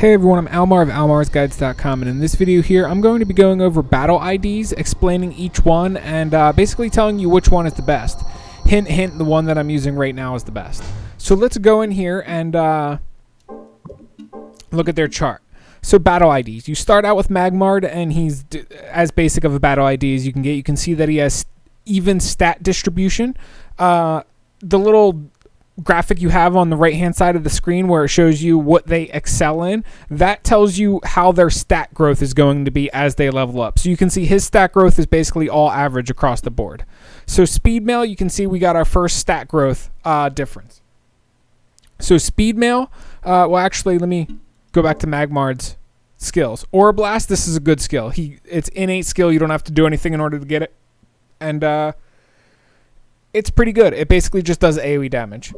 Hey everyone, I'm Almar of almarsguides.com, and in this video here, I'm going to be going over battle IDs, explaining each one, and basically telling you which one is the best. Hint, hint, the one that I'm using right now is the best. So let's go in here and look at their chart. So battle IDs. You start out with Magmard, and he's as basic of a battle ID as you can get. You can see that he has even stat distribution. The little graphic you have on the right hand side of the screen where it shows you what they excel in, that tells you how their stat growth is going to be as they level up. So you can see his stat growth is basically all average across the board. So speed mail, you can see we got our first stat growth difference. So speed mail, well actually let me go back to Magmard's skills. Aura Blast, this is a good skill. It's innate skill, you don't have to do anything in order to get it. And it's pretty good. It basically just does AoE damage.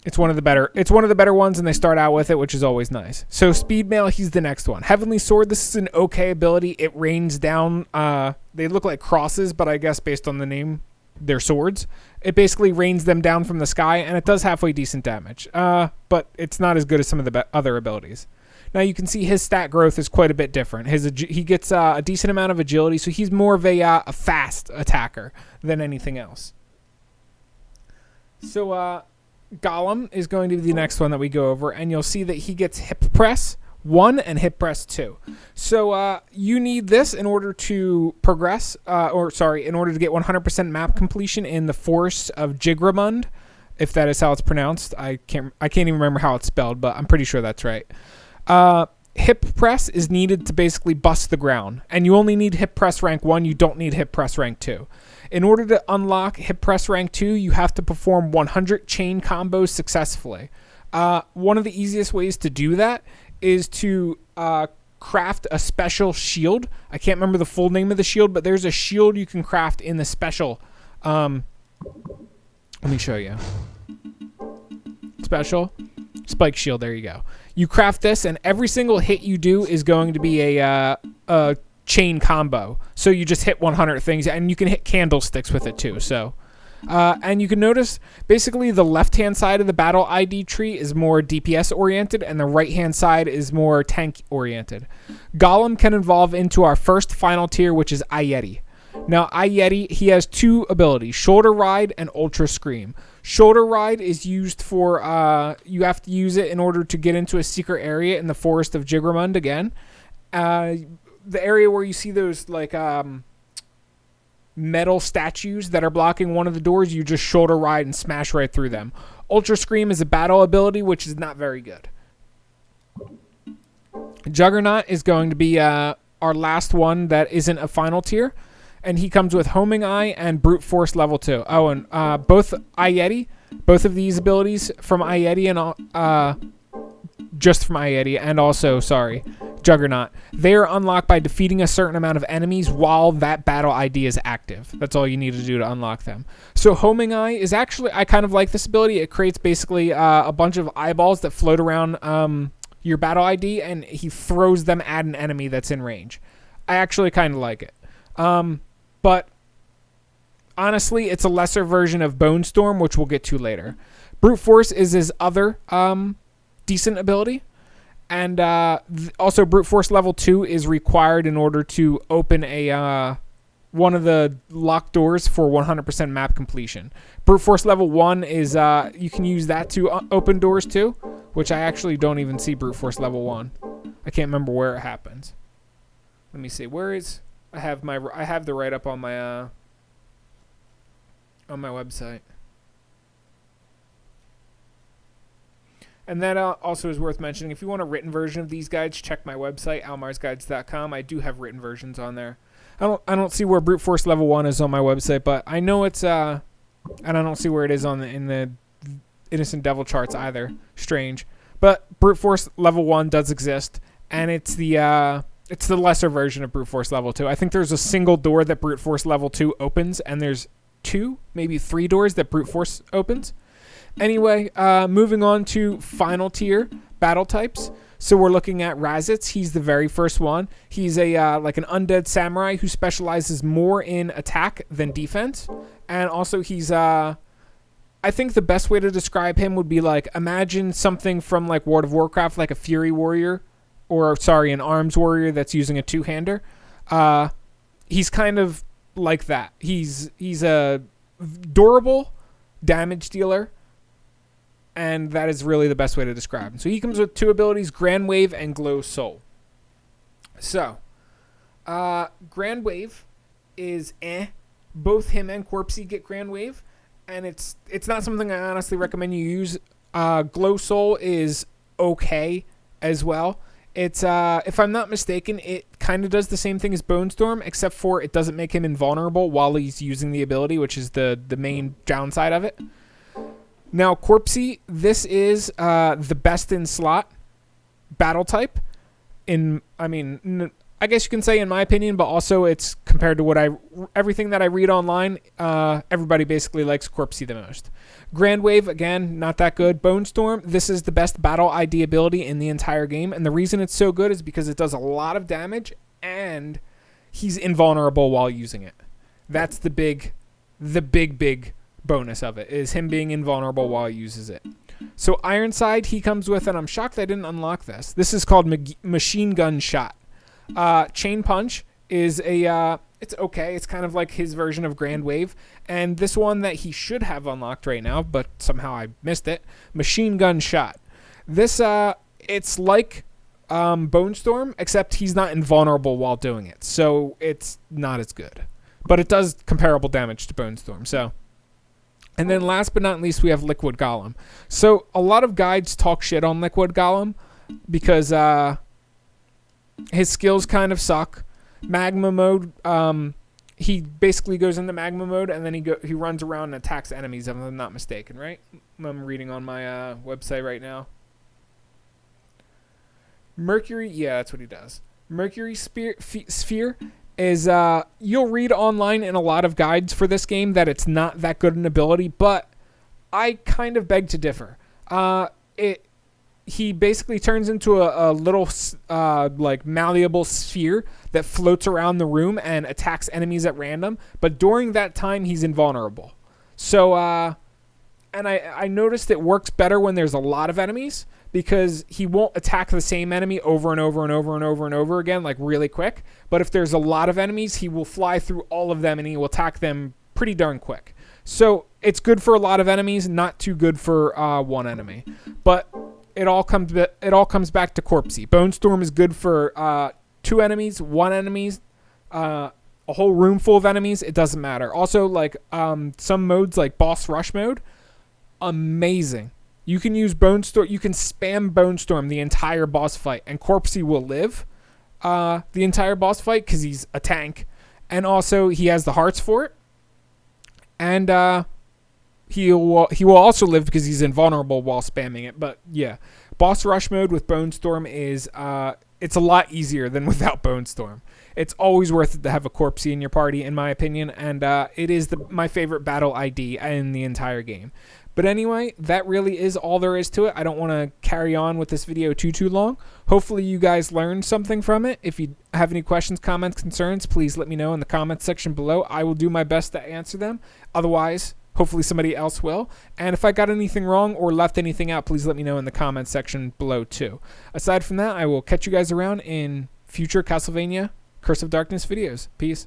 It's one of the better ones, and they start out with it, which is always nice. So Speed Mail, he's the next one. Heavenly Sword, this is an okay ability. It rains down. They look like crosses, but I guess based on the name, they're swords. It basically rains them down from the sky, and it does halfway decent damage. But it's not as good as some of the other abilities. Now you can see his stat growth is quite a bit different. He gets a decent amount of agility, so he's more of a fast attacker than anything else. So Golem is going to be the next one that we go over, and you'll see that he gets Hip Press 1 and Hip Press 2. So you need this in order to progress, in order to get 100% map completion in the Forest of Jigramund, if that is how it's pronounced. I can't even remember how it's spelled, but I'm pretty sure that's right. Hip Press is needed to basically bust the ground, and you only need Hip Press rank 1, you don't need Hip Press rank 2. In order to unlock Hip Press rank 2, you have to perform 100 chain combos successfully. One of the easiest ways to do that is to craft a special shield. I can't remember the full name of the shield, but there's a shield you can craft in the special. Let me show you. Special spike shield. There you go. You craft this, and every single hit you do is going to be a chain combo. So you just hit 100 things, and you can hit candlesticks with it too. So, and you can notice basically the left-hand side of the battle ID tree is more DPS oriented, and the right-hand side is more tank oriented. Golem can evolve into our first final tier, which is Ayeti. Now, Ayeti, he has two abilities, Shoulder Ride and Ultra Scream. Shoulder Ride is used for, you have to use it in order to get into a secret area in the Forest of Jigramund again. The area where you see those, like, metal statues that are blocking one of the doors, you just Shoulder Ride and smash right through them. Ultra Scream is a battle ability, which is not very good. Juggernaut is going to be our last one that isn't a final tier. And he comes with Homing Eye and Brute Force level 2. Oh, and both of these abilities from Ayeti and just from Ayeti, and also, Juggernaut. They are unlocked by defeating a certain amount of enemies while that battle ID is active. That's all you need to do to unlock them. So Homing Eye is actually, I kind of like this ability. It creates basically a bunch of eyeballs that float around your battle ID, and he throws them at an enemy that's in range. I actually kind of like it. But honestly, it's a lesser version of Bone Storm, which we'll get to later. Brute Force is his other decent ability. And also Brute Force level 2 is required in order to open one of the locked doors for 100% map completion. Brute Force level 1 is, you can use that to open doors too, which I actually don't even see Brute Force level 1. I can't remember where it happens. Let me see. Where is... I have the write-up on my website. And that also is worth mentioning. If you want a written version of these guides, check my website, almarsguides.com. I do have written versions on there. I don't see where Brute Force level 1 is on my website, but I know it's and I don't see where it is in the Innocent Devil charts either. Strange. But Brute Force level 1 does exist, and it's the lesser version of Brute Force level 2. I think there's a single door that Brute Force level 2 opens, and there's 2, maybe 3 doors that Brute Force opens. Anyway, moving on to final tier battle types. So we're looking at Raz-its. He's the very first one. He's like an undead samurai who specializes more in attack than defense. And also he's I think the best way to describe him would be like, imagine something from like World of Warcraft, like a Fury Warrior. or sorry, an arms warrior that's using a two-hander. He's kind of like that. He's a durable damage dealer, and that is really the best way to describe him. So he comes with 2 abilities, Grand Wave and Glow Soul. So, Grand Wave is both him and Corpsey get Grand Wave, and it's not something I honestly recommend you use. Glow Soul is okay as well. It's if I'm not mistaken, it kind of does the same thing as Bone Storm, except for it doesn't make him invulnerable while he's using the ability, which is the main downside of it. Now, Corpsey, this is the best in slot battle type. I guess you can say in my opinion, but also it's compared to everything that I read online, everybody basically likes Corpsey the most. Grand Wave, again, not that good. Bone Storm, this is the best battle ID ability in the entire game, and the reason it's so good is because it does a lot of damage, and he's invulnerable while using it. That's the big bonus of it, is him being invulnerable while he uses it. So Ironside, he comes with, and I'm shocked I didn't unlock this. This is called Machine Gun Shot. Chain Punch is it's okay. It's kind of like his version of Grand Wave. And this one that he should have unlocked right now, but somehow I missed it, Machine Gun Shot. This, it's like Bone Storm, except he's not invulnerable while doing it. So it's not as good. But it does comparable damage to Bone Storm, so... And then last but not least, we have Liquid Golem. So a lot of guides talk shit on Liquid Golem because his skills kind of suck. Magma mode, he basically goes into magma mode and then he runs around and attacks enemies, if I'm not mistaken, right? I'm reading on my website right now. Mercury, yeah, that's what he does. Mercury Sphere is you'll read online in a lot of guides for this game that it's not that good an ability, but I kind of beg to differ. He basically turns into a little like malleable sphere that floats around the room and attacks enemies at random, but during that time he's invulnerable. So and I noticed it works better when there's a lot of enemies, because he won't attack the same enemy over and over and over and over and over again, like really quick. But if there's a lot of enemies, he will fly through all of them and he will attack them pretty darn quick. So it's good for a lot of enemies, not too good for one enemy. But it all comes back to Corpsey. Bone Storm is good for 2 enemies, 1 enemy, a whole room full of enemies. It doesn't matter. Also, like some modes like Boss Rush mode, amazing. You can use Bone Storm. You can spam Bone Storm the entire boss fight, and Corpsey will live the entire boss fight because he's a tank, and also he has the hearts for it, and he will also live because he's invulnerable while spamming it. But yeah, Boss Rush mode with Bone Storm is it's a lot easier than without Bone Storm. It's always worth it to have a Corpsey in your party, in my opinion, and it is my favorite battle ID in the entire game. But anyway, that really is all there is to it. I don't want to carry on with this video too long. Hopefully you guys learned something from it. If you have any questions, comments, concerns, please let me know in the comments section below. I will do my best to answer them. Otherwise, hopefully somebody else will. And if I got anything wrong or left anything out, please let me know in the comments section below too. Aside from that, I will catch you guys around in future Castlevania Curse of Darkness videos. Peace.